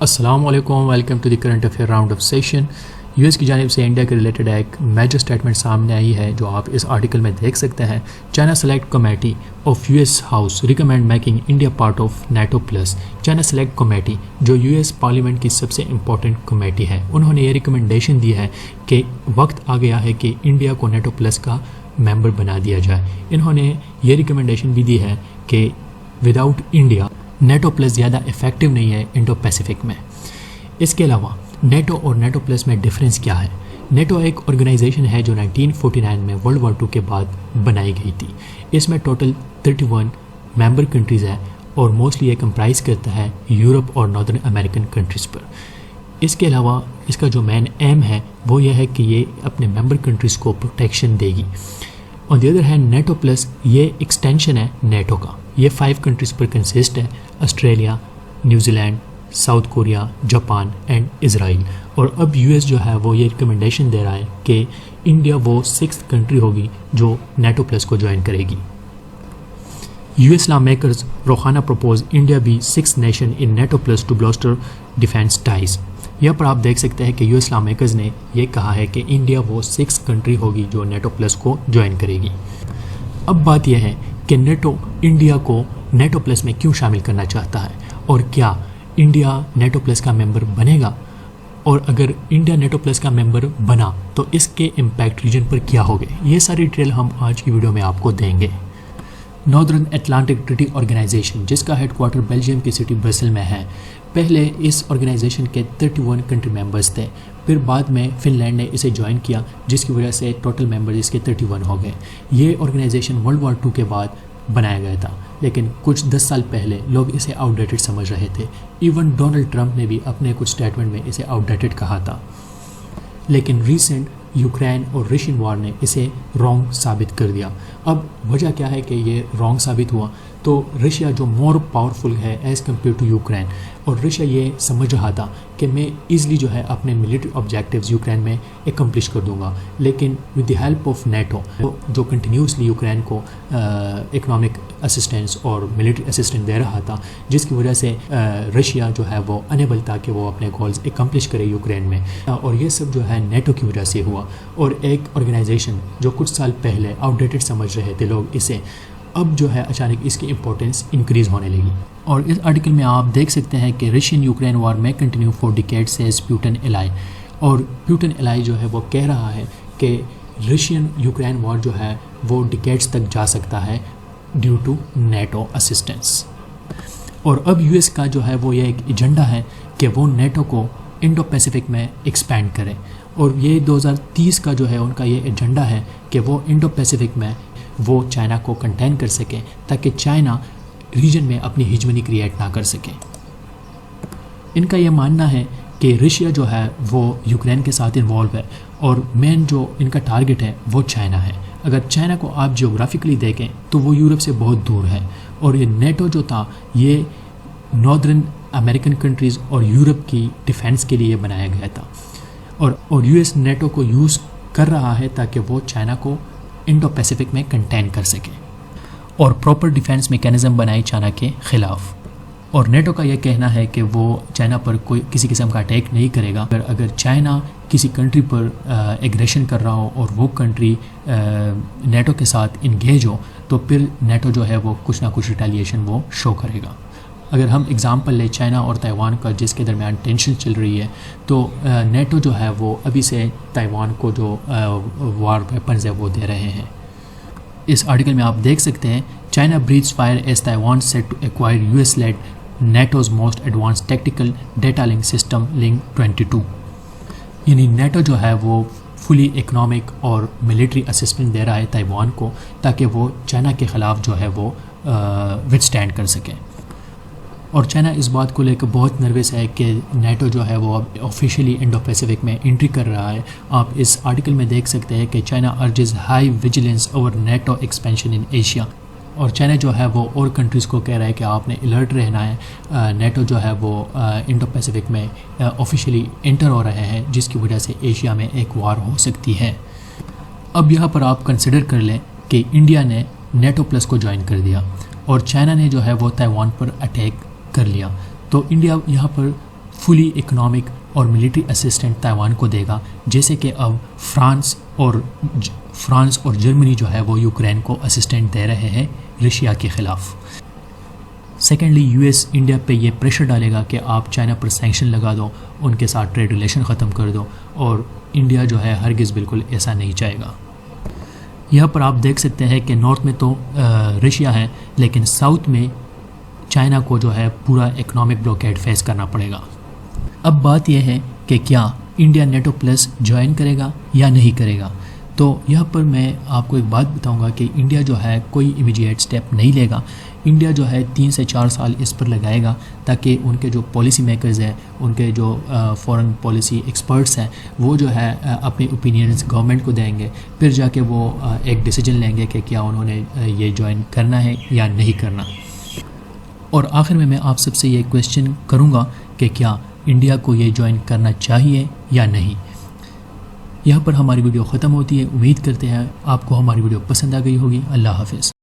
السلام علیکم، welcome to the current affair round of session. U S کی جانب سے انڈیا کے ریلیٹڈ ایک میجر اسٹیٹمنٹ سامنے آئی ہے جو آپ اس آرٹیکل میں دیکھ سکتے ہیں۔ China select committee of U S house recommend making India part of NATO plus. China select committee جو یو ایس پارلیمنٹ کی سب سے امپورٹنٹ کمیٹی ہے، انہوں نے یہ ریکمنڈیشن دی ہے کہ وقت آ گیا ہے کہ انڈیا کو نیٹو پلس کا ممبر بنا دیا جائے۔ انہوں نے یہ ریکمنڈیشن بھی دی ہے کہ وداؤٹ انڈیا نیٹو پلس زیادہ افیکٹو نہیں ہے انڈو پیسیفک میں۔ اس کے علاوہ نیٹو اور نیٹو پلس میں ڈفرینس کیا ہے؟ نیٹو ایک آرگنائزیشن ہے جو 1949 میں ورلڈ وار 2 کے بعد بنائی گئی تھی۔ اس میں ٹوٹل 31 ممبر کنٹریز ہیں اور موسٹلی یہ کمپرائز کرتا ہے یورپ اور ناردرن امریکن کنٹریز پر۔ اس کے علاوہ اس کا جو مین ایم ہے وہ یہ ہے کہ یہ اپنے ممبر کنٹریز کو پروٹیکشن دے گی۔ On the other hand NATO plus یہ ایکسٹینشن ہے نیٹو کا۔ یہ 5 کنٹریز پر کنسسٹ ہے: Australia, New Zealand, South Korea, Japan and Israel. اور اب یو ایس جو ہے وہ یہ ریکمنڈیشن دے رہا ہے کہ انڈیا وہ 6th کنٹری ہوگی جو نیٹو پلس کو جوائن کرے گی۔ U S law makers روخانہ propose India be 6th nation in NATO plus two blaster defence ties. یہاں پر آپ دیکھ سکتے ہیں کہ یو ایس لا میکرز نے یہ کہا ہے کہ انڈیا وہ 6th کنٹری ہوگی جو نیٹو پلس کو جوائن کرے گی۔ اب بات یہ ہے کہ نیٹو انڈیا کو نیٹو پلس میں کیوں شامل کرنا چاہتا ہے، اور کیا انڈیا نیٹو پلس کا ممبر بنے گا، اور اگر انڈیا نیٹو پلس کا ممبر بنا تو اس کے امپیکٹ ریجن پر کیا ہوگے؟ یہ ساری ڈیٹیل ہم آج کی ویڈیو میں آپ کو دیں گے۔ ناردرن اٹلانٹک ٹریٹی آرگنائزیشن، جس کا ہیڈ کوارٹر بیلجیم کی سٹی برسل میں ہے، پہلے اس آرگنائزیشن کے 31 کنٹری ممبرز تھے، پھر بعد میں فن لینڈ نے اسے جوائن کیا جس کی وجہ سے ٹوٹل ممبر اس کے 31 ہو گئے۔ یہ آرگنائزیشن ورلڈ وار 2 کے بعد بنایا گیا تھا، لیکن کچھ 10 سال پہلے لوگ اسے آؤٹ ڈیٹڈ سمجھ رہے تھے۔ ایون ڈونلڈ ٹرمپ نے بھی اپنے کچھ اسٹیٹمنٹ میں اسے آؤٹ ڈیٹڈ کہا تھا، لیکن ریسنٹ یوکرین اور رشین وار نے اسے رانگ ثابت کر دیا۔ اب وجہ کیا ہے کہ یہ رانگ ثابت ہوا؟ تو رشیا جو مور پاورفل ہے ایز کمپیئر ٹو یوکرین، اور رشیا یہ سمجھ رہا تھا کہ میں ایزلی جو ہے اپنے ملٹری آبجیکٹیوز یوکرین میں اکمپلش کر دوں گا، لیکن with the help of NATO جو کنٹینیوسلی یوکرین کو اکنامک اسسٹنس اور ملٹری اسسٹنس دے رہا تھا، جس کی وجہ سے رشیا جو ہے وہ انیبل تھا کہ وہ اپنے گولز اکمپلش کرے یوکرین میں، اور یہ سب جو ہے نیٹو کی وجہ سے ہوا۔ اور ایک آرگنائزیشن جو کچھ سال پہلے آؤٹ ڈیٹڈ سمجھ رہے تھے لوگ اسے، اب جو ہے اچانک اس کی امپورٹنس انکریز ہونے لگی۔ اور اس آرٹیکل میں آپ دیکھ سکتے ہیں کہ رشین یوکرین وار میں continue for decades Putin ally, اور پیوٹن الائی جو ہے وہ کہہ رہا ہے کہ رشین یوکرین وار جو ہے وہ ڈیکیڈز تک جا سکتا ہے ڈیو ٹو نیٹو اسسٹنس۔ اور اب یو ایس کا جو ہے وہ یہ ایک ایجنڈا ہے کہ وہ نیٹو کو انڈو پیسیفک میں ایکسپینڈ کرے، اور یہ 2030 کا جو ہے ان کا یہ ایجنڈا ہے کہ وہ انڈو پیسیفک میں وہ چائنا کو کنٹین کر سکیں تاکہ چائنا ریجن میں اپنی ہیجمنی کریٹ نہ کر سکے۔ ان کا یہ ماننا ہے کہ رشیا جو ہے وہ یوکرین کے ساتھ انوالو ہے، اور مین جو ان کا ٹارگٹ ہے وہ چائنا ہے۔ اگر چائنا کو آپ جیوگرافکلی دیکھیں تو وہ یورپ سے بہت دور ہے، اور یہ نیٹو جو تھا یہ ناردرن امریکن کنٹریز اور یورپ کی ڈیفینس کے لیے بنایا گیا تھا، اور یو ایس نیٹو کو یوز کر رہا ہے تاکہ وہ چائنا کو انڈو پیسیفک میں کنٹین کر سکے اور پراپر ڈیفینس میکینزم بنائے چائنا کے خلاف۔ اور نیٹو کا یہ کہنا ہے کہ وہ چائنا پر کوئی کسی قسم کا اٹیک نہیں کرے گا، اگر چائنا کسی کنٹری پر ایگریشن کر رہا ہو اور وہ کنٹری نیٹو کے ساتھ انگیج ہو تو پھر نیٹو جو ہے وہ کچھ نہ کچھ ریٹیلیشن وہ شو کرے گا۔ اگر ہم اگزامپل لیں چائنا اور تائیوان کا، جس کے درمیان ٹینشن چل رہی ہے، تو نیٹو جو ہے وہ ابھی سے تائیوان کو جو وار ویپنز ہے وہ دے رہے ہیں۔ اس آرٹیکل میں آپ دیکھ سکتے ہیں China breathes fire as Taiwan set to acquire U S led NATO's most advance tactical data link system link 22، یعنی نیٹو جو ہے وہ فلی اکنامک اور ملٹری اسسٹنس دے رہا ہے تائیوان کو تاکہ وہ چائنا کے خلاف جو ہے وہ وتھسٹینڈ کر سکیں۔ اور چائنا اس بات کو لے کر بہت نروس ہے کہ نیٹو جو ہے وہ اب آفیشیلی انڈو پیسیفک میں انٹری کر رہا ہے۔ آپ اس آرٹیکل میں دیکھ سکتے ہیں کہ China urges high vigilance over NATO expansion in Asia, اور چائنا جو ہے وہ اور کنٹریز کو کہہ رہا ہے کہ آپ نے الرٹ رہنا ہے۔ نیٹو جو ہے وہ انڈو پیسیفک میں آفیشیلی انٹر ہو رہے ہیں، جس کی وجہ سے ایشیا میں ایک وار ہو سکتی ہے۔ اب یہاں پر آپ کنسیڈر کر لیں کہ انڈیا نے نیٹو پلس کو جوائن کر دیا اور چائنا نے جو ہے وہ تائیوان پر اٹیک کر لیا، تو انڈیا یہاں پر فلی اکنامک اور ملٹری اسسٹنٹ تائیوان کو دے گا، جیسے کہ اب فرانس اور جرمنی جو ہے وہ یوکرین کو اسسٹنٹ دے رہے ہیں رشیا کے خلاف۔ سیکنڈلی یو ایس انڈیا پہ یہ پریشر ڈالے گا کہ آپ چائنا پر سینکشن لگا دو، ان کے ساتھ ٹریڈ ریلیشن ختم کر دو، اور انڈیا جو ہے ہرگز بالکل ایسا نہیں چاہے گا۔ یہاں پر آپ دیکھ سکتے ہیں کہ نارتھ میں تو رشیا ہے، لیکن ساؤتھ میں چائنا کو جو ہے پورا اکنامک بلوکیڈ فیس کرنا پڑے گا۔ اب بات یہ ہے کہ کیا انڈیا نیٹو پلس جوائن کرے گا یا نہیں کرے گا۔ تو یہاں پر میں آپ کو ایک بات بتاؤں گا کہ انڈیا جو ہے کوئی امیڈیٹ سٹیپ نہیں لے گا۔ انڈیا جو ہے 3 سے 4 سال اس پر لگائے گا، تاکہ ان کے جو پالیسی میکرز ہیں، ان کے جو فورن پالیسی ایکسپرٹس ہیں، وہ جو ہے اپنے اوپینینز گورنمنٹ کو دیں گے، پھر جا کے وہ ایک ڈیسیجن لیں گے کہ کیا انہوں نے یہ جوائن کرنا ہے یا نہیں کرنا۔ اور آخر میں آپ سب سے یہ کویسچن کروں گا کہ کیا انڈیا کو یہ جوائن کرنا چاہیے یا نہیں۔ یہاں پر ہماری ویڈیو ختم ہوتی ہے۔ امید کرتے ہیں آپ کو ہماری ویڈیو پسند آ گئی ہوگی۔ اللہ حافظ۔